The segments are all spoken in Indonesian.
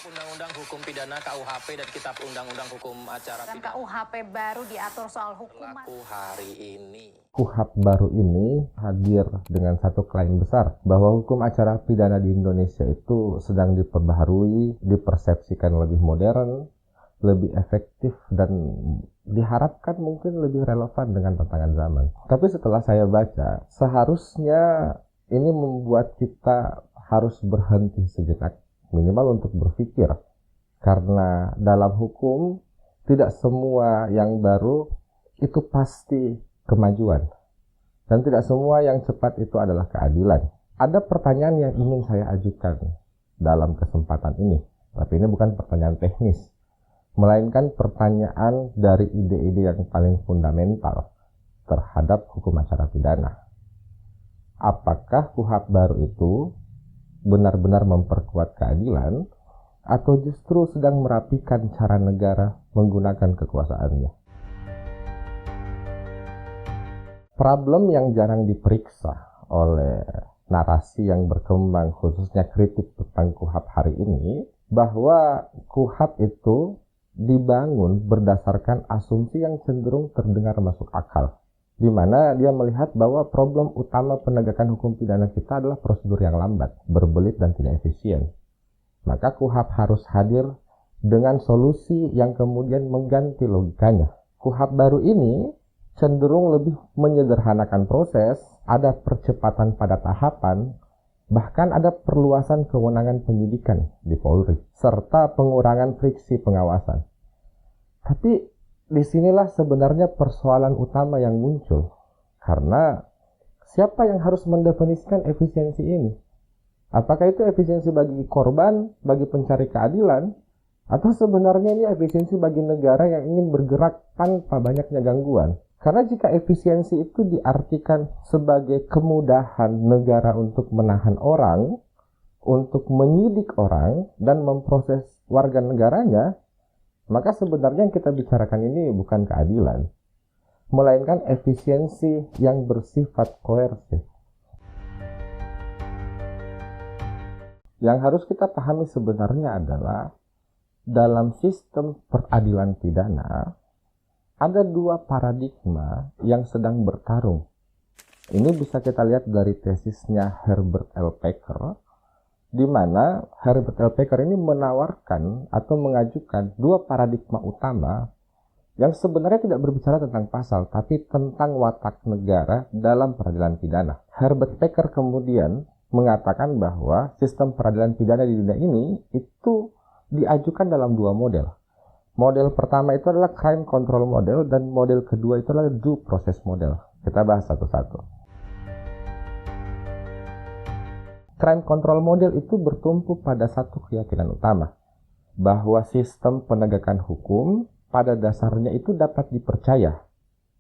Undang-Undang Hukum Pidana KUHP dan Kitab Undang-Undang Hukum Acara Dan Pidana. KUHP baru diatur soal hukuman. Berlaku hari ini. KUHP baru ini hadir dengan satu klaim besar bahwa hukum acara pidana di Indonesia itu sedang diperbaharui, dipersepsikan lebih modern, lebih efektif, dan diharapkan mungkin lebih relevan dengan tantangan zaman. Tapi setelah saya baca, seharusnya ini membuat kita harus berhenti sejenak, minimal untuk berpikir. Karena dalam hukum, tidak semua yang baru itu pasti kemajuan. Dan tidak semua yang cepat itu adalah keadilan. Ada pertanyaan yang ingin saya ajukan dalam kesempatan ini. Tapi ini bukan pertanyaan teknis, melainkan pertanyaan dari ide-ide yang paling fundamental terhadap hukum acara pidana. Apakah KUHP baru itu benar-benar memperkuat keadilan, atau justru sedang merapikan cara negara menggunakan kekuasaannya? Problem yang jarang diperiksa oleh narasi yang berkembang, khususnya kritik tentang KUHP hari ini, bahwa KUHP itu dibangun berdasarkan asumsi yang cenderung terdengar masuk akal, di mana dia melihat bahwa problem utama penegakan hukum pidana kita adalah prosedur yang lambat, berbelit, dan tidak efisien. Maka KUHP harus hadir dengan solusi yang kemudian mengganti logikanya. KUHP baru ini cenderung lebih menyederhanakan proses, ada percepatan pada tahapan, bahkan ada perluasan kewenangan penyidikan di Polri, serta pengurangan friksi pengawasan. Tapi disinilah sebenarnya persoalan utama yang muncul, karena siapa yang harus mendefinisikan efisiensi ini? Apakah itu efisiensi bagi korban, bagi pencari keadilan, atau sebenarnya ini efisiensi bagi negara yang ingin bergerak tanpa banyaknya gangguan? Karena jika efisiensi itu diartikan sebagai kemudahan negara untuk menahan orang, untuk menyidik orang, dan memproses warga negaranya, maka sebenarnya yang kita bicarakan ini bukan keadilan, melainkan efisiensi yang bersifat koersif. Yang harus kita pahami sebenarnya adalah dalam sistem peradilan pidana ada dua paradigma yang sedang bertarung. Ini bisa kita lihat dari tesisnya Herbert L. Packer, di mana Herbert L. Packer ini menawarkan atau mengajukan dua paradigma utama yang sebenarnya tidak berbicara tentang pasal, tapi tentang watak negara dalam peradilan pidana. Herbert Packer kemudian mengatakan bahwa sistem peradilan pidana di dunia ini itu diajukan dalam dua model. Model pertama itu adalah crime control model, dan model kedua itu adalah due process model. Kita bahas satu-satu. Crime control model itu bertumpu pada satu keyakinan utama, bahwa sistem penegakan hukum pada dasarnya itu dapat dipercaya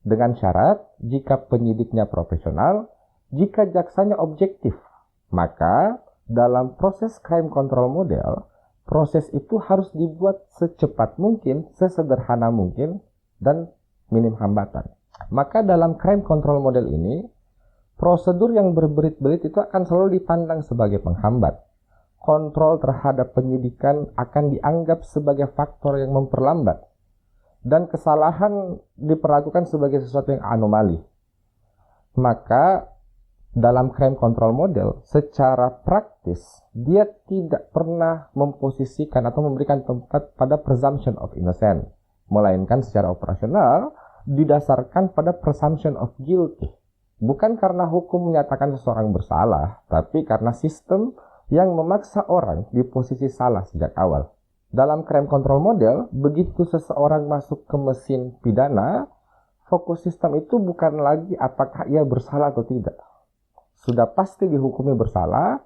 dengan syarat jika penyidiknya profesional, jika jaksanya objektif. Maka dalam proses crime control model, proses itu harus dibuat secepat mungkin, sesederhana mungkin, dan minim hambatan. Maka dalam crime control model ini, prosedur yang berbelit-belit itu akan selalu dipandang sebagai penghambat. Kontrol terhadap penyidikan akan dianggap sebagai faktor yang memperlambat. Dan kesalahan diperlakukan sebagai sesuatu yang anomali. Maka dalam crime control model, secara praktis, dia tidak pernah memposisikan atau memberikan tempat pada presumption of innocence, melainkan secara operasional didasarkan pada presumption of guilty. Bukan karena hukum menyatakan seseorang bersalah, tapi karena sistem yang memaksa orang di posisi salah sejak awal. Dalam crime control model, begitu seseorang masuk ke mesin pidana, fokus sistem itu bukan lagi apakah ia bersalah atau tidak. Sudah pasti dihukumi bersalah,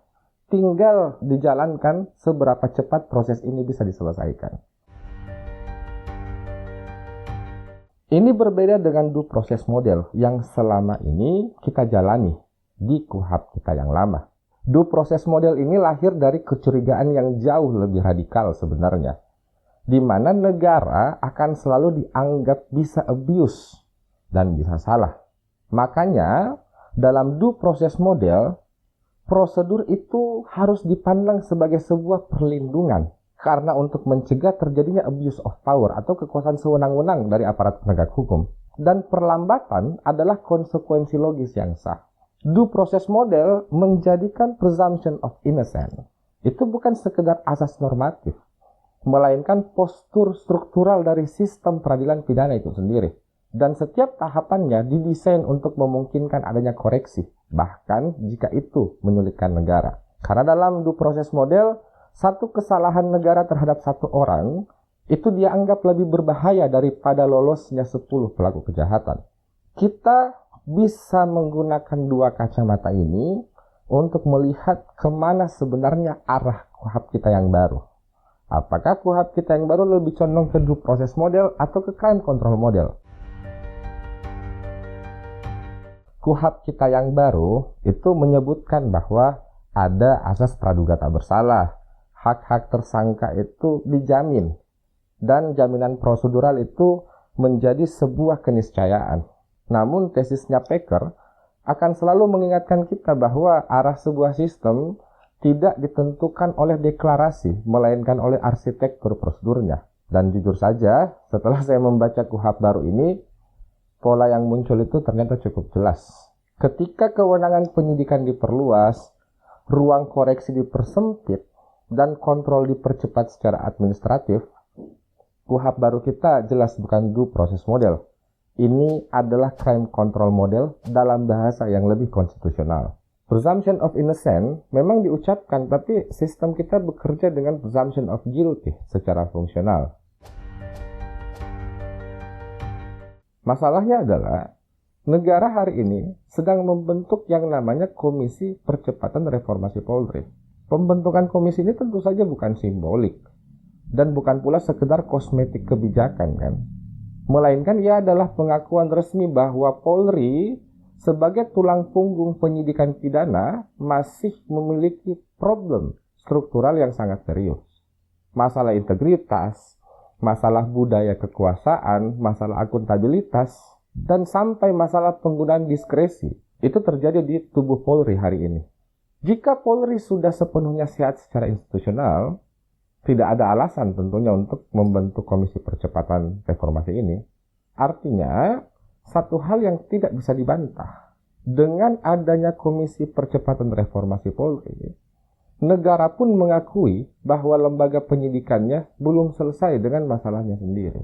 tinggal dijalankan seberapa cepat proses ini bisa diselesaikan. Ini berbeda dengan due process model yang selama ini kita jalani di KUHP kita yang lama. Due process model ini lahir dari kecurigaan yang jauh lebih radikal sebenarnya, di mana negara akan selalu dianggap bisa abuse dan bisa salah. Makanya dalam due process model, prosedur itu harus dipandang sebagai sebuah perlindungan Karena untuk mencegah terjadinya abuse of power atau kekuasaan sewenang-wenang dari aparat penegak hukum. Dan perlambatan adalah konsekuensi logis yang sah. Due process model menjadikan presumption of innocence. Itu bukan sekedar asas normatif, melainkan postur struktural dari sistem peradilan pidana itu sendiri. Dan setiap tahapannya didesain untuk memungkinkan adanya koreksi, bahkan jika itu menyulitkan negara. Karena dalam due process model, satu kesalahan negara terhadap satu orang itu dianggap lebih berbahaya daripada lolosnya 10 pelaku kejahatan. Kita bisa menggunakan dua kacamata ini untuk melihat kemana sebenarnya arah KUHP kita yang baru. Apakah KUHP kita yang baru lebih condong ke due process model atau ke crime control model? KUHP kita yang baru itu menyebutkan bahwa ada asas praduga tak bersalah. Hak-hak tersangka itu dijamin. Dan jaminan prosedural itu menjadi sebuah keniscayaan. Namun tesisnya Packer akan selalu mengingatkan kita bahwa arah sebuah sistem tidak ditentukan oleh deklarasi, melainkan oleh arsitektur prosedurnya. Dan jujur saja, setelah saya membaca KUHP baru ini, pola yang muncul itu ternyata cukup jelas. Ketika kewenangan penyidikan diperluas, ruang koreksi dipersempit, dan kontrol dipercepat secara administratif, KUHP baru kita jelas bukan due process model. Ini adalah crime control model dalam bahasa yang lebih konstitusional. Presumption of innocence memang diucapkan, tapi sistem kita bekerja dengan presumption of guilty secara fungsional. Masalahnya adalah, negara hari ini sedang membentuk yang namanya Komisi Percepatan Reformasi Polri. Pembentukan komisi ini tentu saja bukan simbolik. Dan bukan pula sekedar kosmetik kebijakan kan. Melainkan ia adalah pengakuan resmi bahwa Polri sebagai tulang punggung penyidikan pidana masih memiliki problem struktural yang sangat serius. Masalah integritas, masalah budaya kekuasaan, masalah akuntabilitas, dan sampai masalah penggunaan diskresi itu terjadi di tubuh Polri hari ini. Jika Polri sudah sepenuhnya sehat secara institusional, tidak ada alasan tentunya untuk membentuk Komisi Percepatan Reformasi ini. Artinya, satu hal yang tidak bisa dibantah. Dengan adanya Komisi Percepatan Reformasi Polri, negara pun mengakui bahwa lembaga penyidikannya belum selesai dengan masalahnya sendiri.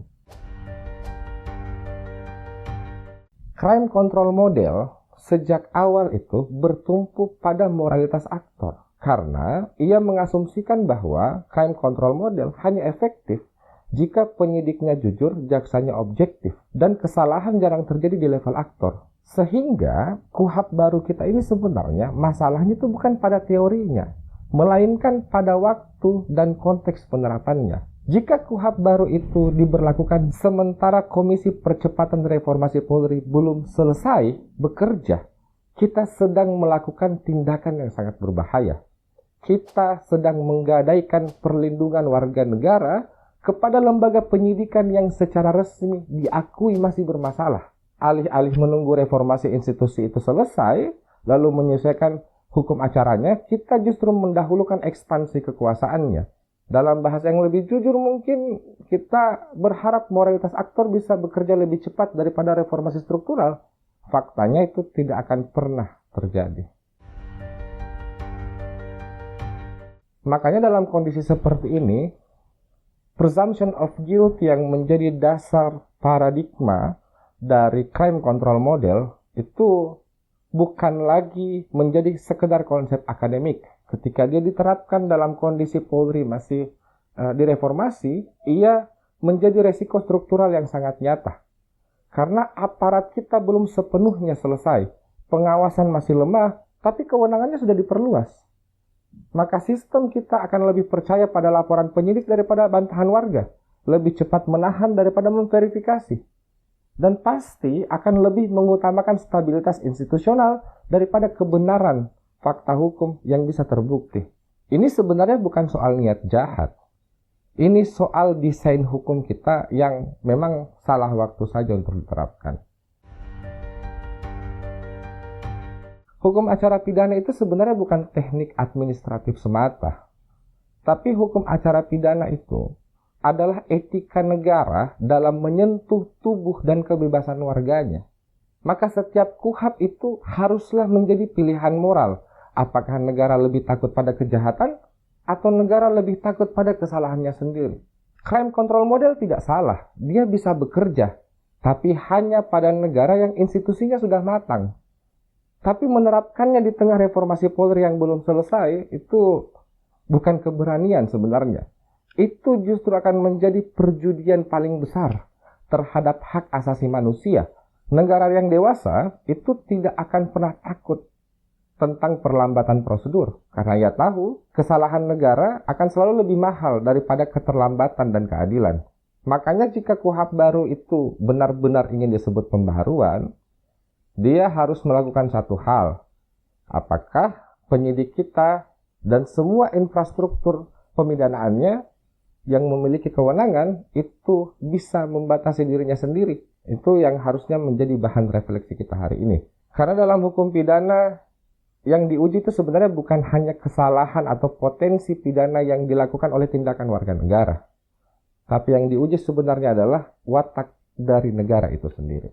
Crime control model sejak awal itu bertumpu pada moralitas aktor. Karena ia mengasumsikan bahwa crime control model hanya efektif jika penyidiknya jujur, jaksanya objektif, dan kesalahan jarang terjadi di level aktor. Sehingga KUHP baru kita ini sebenarnya masalahnya itu bukan pada teorinya, melainkan pada waktu dan konteks penerapannya. Jika KUHP baru itu diberlakukan sementara Komisi Percepatan Reformasi Polri belum selesai bekerja, kita sedang melakukan tindakan yang sangat berbahaya. Kita sedang menggadaikan perlindungan warga negara kepada lembaga penyidikan yang secara resmi diakui masih bermasalah. Alih-alih menunggu reformasi institusi itu selesai, lalu menyesuaikan hukum acaranya, kita justru mendahulukan ekspansi kekuasaannya. Dalam bahasa yang lebih jujur mungkin kita berharap moralitas aktor bisa bekerja lebih cepat daripada reformasi struktural. Faktanya itu tidak akan pernah terjadi. Makanya dalam kondisi seperti ini, presumption of guilt yang menjadi dasar paradigma dari crime control model itu bukan lagi menjadi sekedar konsep akademik. Ketika dia diterapkan dalam kondisi Polri masih direformasi, ia menjadi resiko struktural yang sangat nyata. Karena aparat kita belum sepenuhnya selesai, pengawasan masih lemah, tapi kewenangannya sudah diperluas. Maka sistem kita akan lebih percaya pada laporan penyidik daripada bantahan warga, lebih cepat menahan daripada memverifikasi, dan pasti akan lebih mengutamakan stabilitas institusional daripada kebenaran fakta hukum yang bisa terbukti. Ini sebenarnya bukan soal niat jahat. Ini soal desain hukum kita yang memang salah waktu saja untuk diterapkan. Hukum acara pidana itu sebenarnya bukan teknik administratif semata. Tapi hukum acara pidana itu adalah etika negara dalam menyentuh tubuh dan kebebasan warganya. Maka setiap KUHP itu haruslah menjadi pilihan moral. Apakah negara lebih takut pada kejahatan atau negara lebih takut pada kesalahannya sendiri? Crime control model tidak salah, dia bisa bekerja, tapi hanya pada negara yang institusinya sudah matang. Tapi menerapkannya di tengah reformasi Polri yang belum selesai, itu bukan keberanian sebenarnya. Itu justru akan menjadi perjudian paling besar terhadap hak asasi manusia. Negara yang dewasa itu tidak akan pernah takut tentang perlambatan prosedur. Karena ia tahu kesalahan negara akan selalu lebih mahal daripada keterlambatan dan keadilan. Makanya jika KUHP baru itu benar-benar ingin disebut pembaharuan, dia harus melakukan satu hal. Apakah penyidik kita dan semua infrastruktur pemidanaannya yang memiliki kewenangan itu bisa membatasi dirinya sendiri? Itu yang harusnya menjadi bahan refleksi kita hari ini. Karena dalam hukum pidana yang diuji itu sebenarnya bukan hanya kesalahan atau potensi pidana yang dilakukan oleh tindakan warga negara. Tapi yang diuji sebenarnya adalah watak dari negara itu sendiri.